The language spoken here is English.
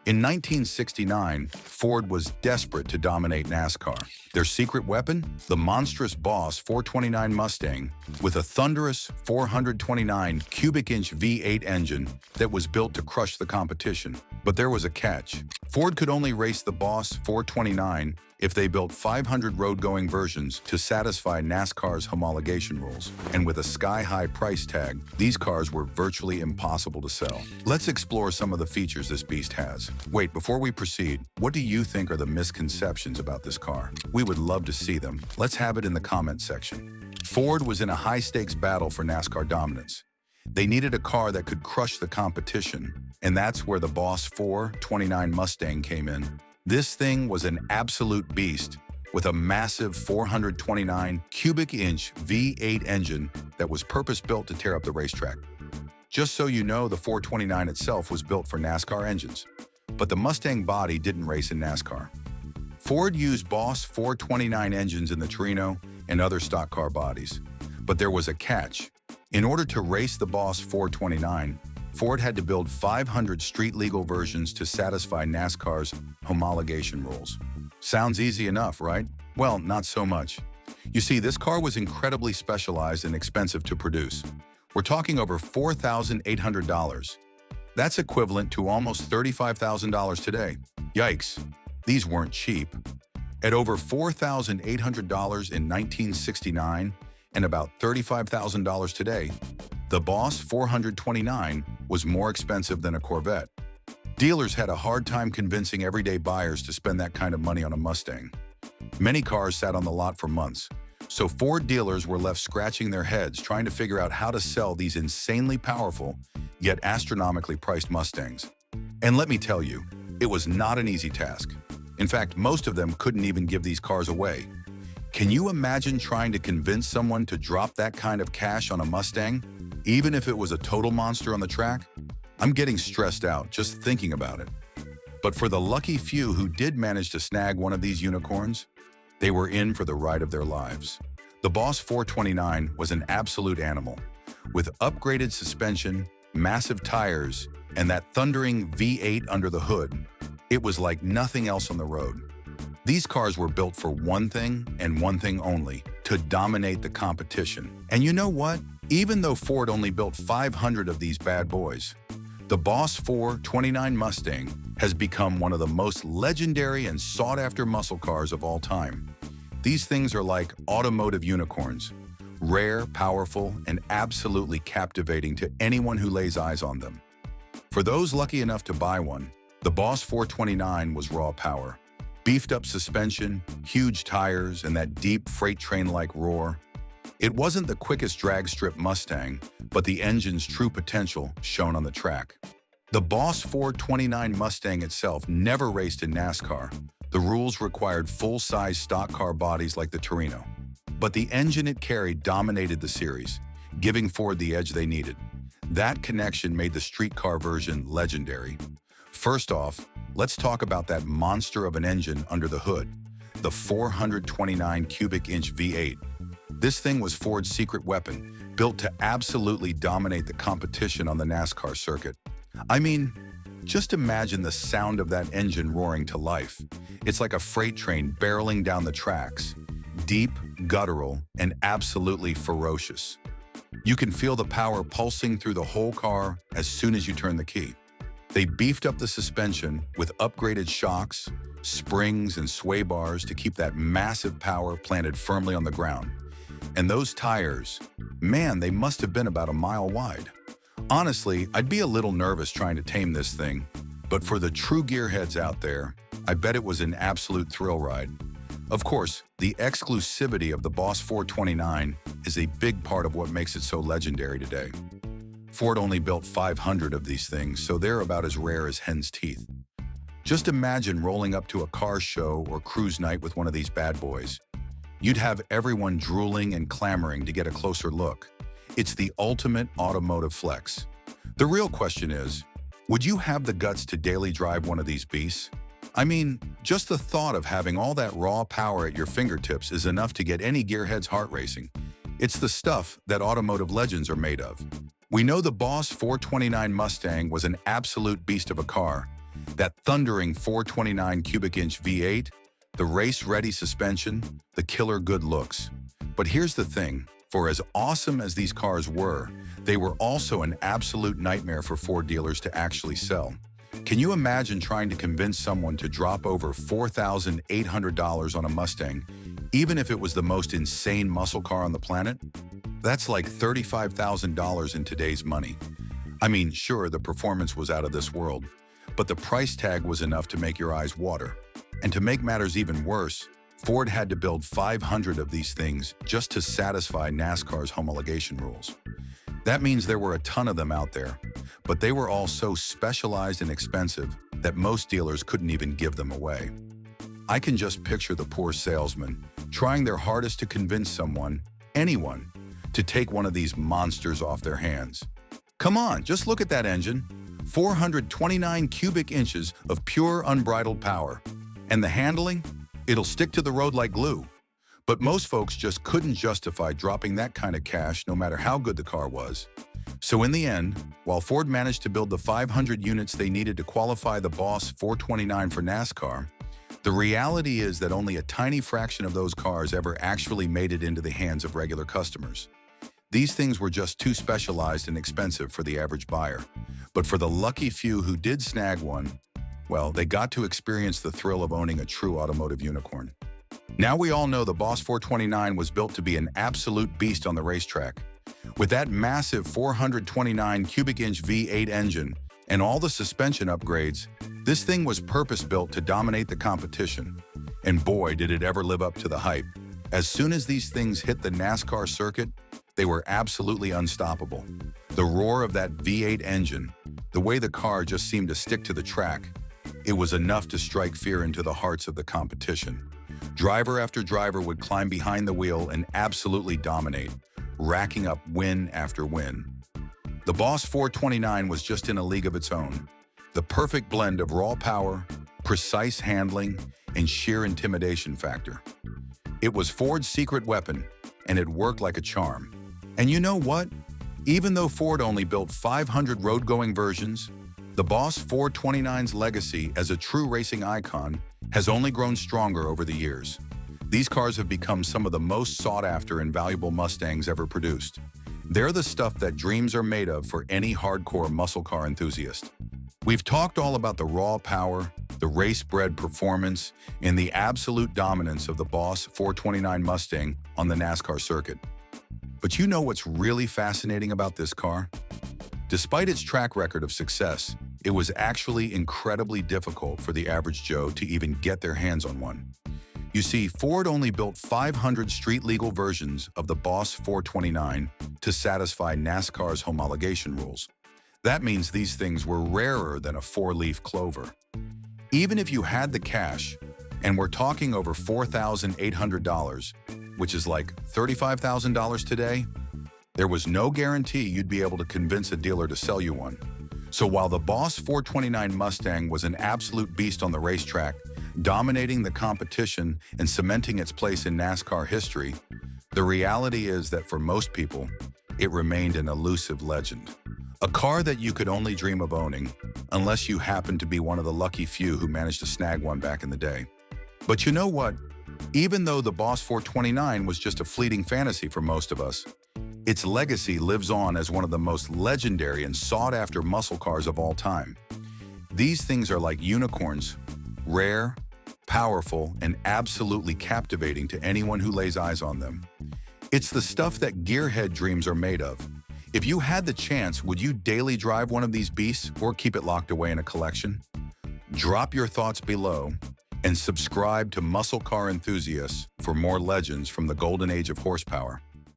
In 1969, Ford was desperate to dominate NASCAR. Their secret weapon? The monstrous Boss 429 Mustang with a thunderous 429 cubic inch V8 engine that was built to crush the competition. But there was a catch. Ford could only race the Boss 429 if they built 500 road-going versions to satisfy NASCAR's homologation rules. And with a sky-high price tag, these cars were virtually impossible to sell. Let's explore some of the features this beast has. Wait, before we proceed, what do you think are the misconceptions about this car? We would love to see them. Let's have it in the comment section. Ford was in a high-stakes battle for NASCAR dominance. They needed a car that could crush the competition, and that's where the Boss 429 Mustang came in. This thing was an absolute beast with a massive 429 cubic inch V8 engine that was purpose-built to tear up the racetrack. Just so you know, the 429 itself was built for NASCAR engines, but the Mustang body didn't race in NASCAR. Ford used Boss 429 engines in the Torino and other stock car bodies, but there was a catch. In order to race the Boss 429, Ford had to build 500 street-legal versions to satisfy NASCAR's homologation rules. Sounds easy enough, right? Well, not so much. You see, this car was incredibly specialized and expensive to produce. We're talking over $4,800. That's equivalent to almost $35,000 today. Yikes, these weren't cheap. At over $4,800 in 1969 and about $35,000 today, the Boss 429 was more expensive than a Corvette. Dealers had a hard time convincing everyday buyers to spend that kind of money on a Mustang. Many cars sat on the lot for months, so Ford dealers were left scratching their heads trying to figure out how to sell these insanely powerful, yet astronomically priced Mustangs. And let me tell you, it was not an easy task. In fact, most of them couldn't even give these cars away. Can you imagine trying to convince someone to drop that kind of cash on a Mustang, even if it was a total monster on the track? I'm getting stressed out just thinking about it. But for the lucky few who did manage to snag one of these unicorns, they were in for the ride of their lives. The Boss 429 was an absolute animal, with upgraded suspension, massive tires, and that thundering V8 under the hood. It was like nothing else on the road. These cars were built for one thing and one thing only, to dominate the competition. And you know what? Even though Ford only built 500 of these bad boys, the Boss 429 Mustang has become one of the most legendary and sought-after muscle cars of all time. These things are like automotive unicorns, rare, powerful, and absolutely captivating to anyone who lays eyes on them. For those lucky enough to buy one, the Boss 429 was raw power. Beefed up suspension, huge tires, and that deep freight train-like roar. It wasn't the quickest drag strip Mustang, but the engine's true potential shone on the track. The Boss 429 Mustang itself never raced in NASCAR. The rules required full-size stock car bodies like the Torino. But the engine it carried dominated the series, giving Ford the edge they needed. That connection made the street car version legendary. First off, let's talk about that monster of an engine under the hood, the 429 cubic inch V8. This thing was Ford's secret weapon, built to absolutely dominate the competition on the NASCAR circuit. I mean, just imagine the sound of that engine roaring to life. It's like a freight train barreling down the tracks, deep, guttural, and absolutely ferocious. You can feel the power pulsing through the whole car as soon as you turn the key. They beefed up the suspension with upgraded shocks, springs, and sway bars to keep that massive power planted firmly on the ground. And those tires, man, they must have been about a mile wide. Honestly, I'd be a little nervous trying to tame this thing, but for the true gearheads out there, I bet it was an absolute thrill ride. Of course, the exclusivity of the Boss 429 is a big part of what makes it so legendary today. Ford only built 500 of these things, so they're about as rare as hen's teeth. Just imagine rolling up to a car show or cruise night with one of these bad boys. You'd have everyone drooling and clamoring to get a closer look. It's the ultimate automotive flex. The real question is, would you have the guts to daily drive one of these beasts? I mean, just the thought of having all that raw power at your fingertips is enough to get any gearhead's heart racing. It's the stuff that automotive legends are made of. We know the Boss 429 Mustang was an absolute beast of a car, That thundering 429 cubic inch V8, the race-ready suspension, the killer good looks. But here's the thing, for as awesome as these cars were, they were also an absolute nightmare for Ford dealers to actually sell. Can you imagine trying to convince someone to drop over $4,800 on a Mustang, even if it was the most insane muscle car on the planet? That's like $35,000 in today's money. I mean, sure, the performance was out of this world, but the price tag was enough to make your eyes water. And to make matters even worse, Ford had to build 500 of these things just to satisfy NASCAR's homologation rules. That means there were a ton of them out there, but they were all so specialized and expensive that most dealers couldn't even give them away. I can just picture the poor salesman trying their hardest to convince someone, anyone, to take one of these monsters off their hands. Come on, just look at that engine. 429 cubic inches of pure unbridled power. And the handling? It'll stick to the road like glue. But most folks just couldn't justify dropping that kind of cash no matter how good the car was. So in the end, while Ford managed to build the 500 units they needed to qualify the Boss 429 for NASCAR, the reality is that only a tiny fraction of those cars ever actually made it into the hands of regular customers. These things were just too specialized and expensive for the average buyer. But for the lucky few who did snag one, well, they got to experience the thrill of owning a true automotive unicorn. Now we all know the Boss 429 was built to be an absolute beast on the racetrack. With that massive 429 cubic inch V8 engine and all the suspension upgrades, this thing was purpose-built to dominate the competition. And boy, did it ever live up to the hype. As soon as these things hit the NASCAR circuit, they were absolutely unstoppable. The roar of that V8 engine, the way the car just seemed to stick to the track, it was enough to strike fear into the hearts of the competition. Driver after driver would climb behind the wheel and absolutely dominate, racking up win after win. The Boss 429 was just in a league of its own. The perfect blend of raw power, precise handling, and sheer intimidation factor. It was Ford's secret weapon, and it worked like a charm. And you know what? Even though Ford only built 500 road-going versions, the Boss 429's legacy as a true racing icon has only grown stronger over the years. These cars have become some of the most sought-after and valuable Mustangs ever produced. They're the stuff that dreams are made of for any hardcore muscle car enthusiast. We've talked all about the raw power, the race-bred performance, and the absolute dominance of the Boss 429 Mustang on the NASCAR circuit. But you know what's really fascinating about this car? Despite its track record of success, it was actually incredibly difficult for the average Joe to even get their hands on one. You see, Ford only built 500 street-legal versions of the Boss 429 to satisfy NASCAR's homologation rules. That means these things were rarer than a four-leaf clover. Even if you had the cash, and we're talking over $4,800, which is like $35,000 today, there was no guarantee you'd be able to convince a dealer to sell you one. So while the Boss 429 Mustang was an absolute beast on the racetrack, dominating the competition and cementing its place in NASCAR history, the reality is that for most people, it remained an elusive legend. A car that you could only dream of owning, unless you happened to be one of the lucky few who managed to snag one back in the day. But you know what? Even though the Boss 429 was just a fleeting fantasy for most of us, its legacy lives on as one of the most legendary and sought-after muscle cars of all time. These things are like unicorns, rare, powerful, and absolutely captivating to anyone who lays eyes on them. It's the stuff that gearhead dreams are made of. If you had the chance, would you daily drive one of these beasts or keep it locked away in a collection? Drop your thoughts below and subscribe to Muscle Car Enthusiasts for more legends from the golden age of horsepower.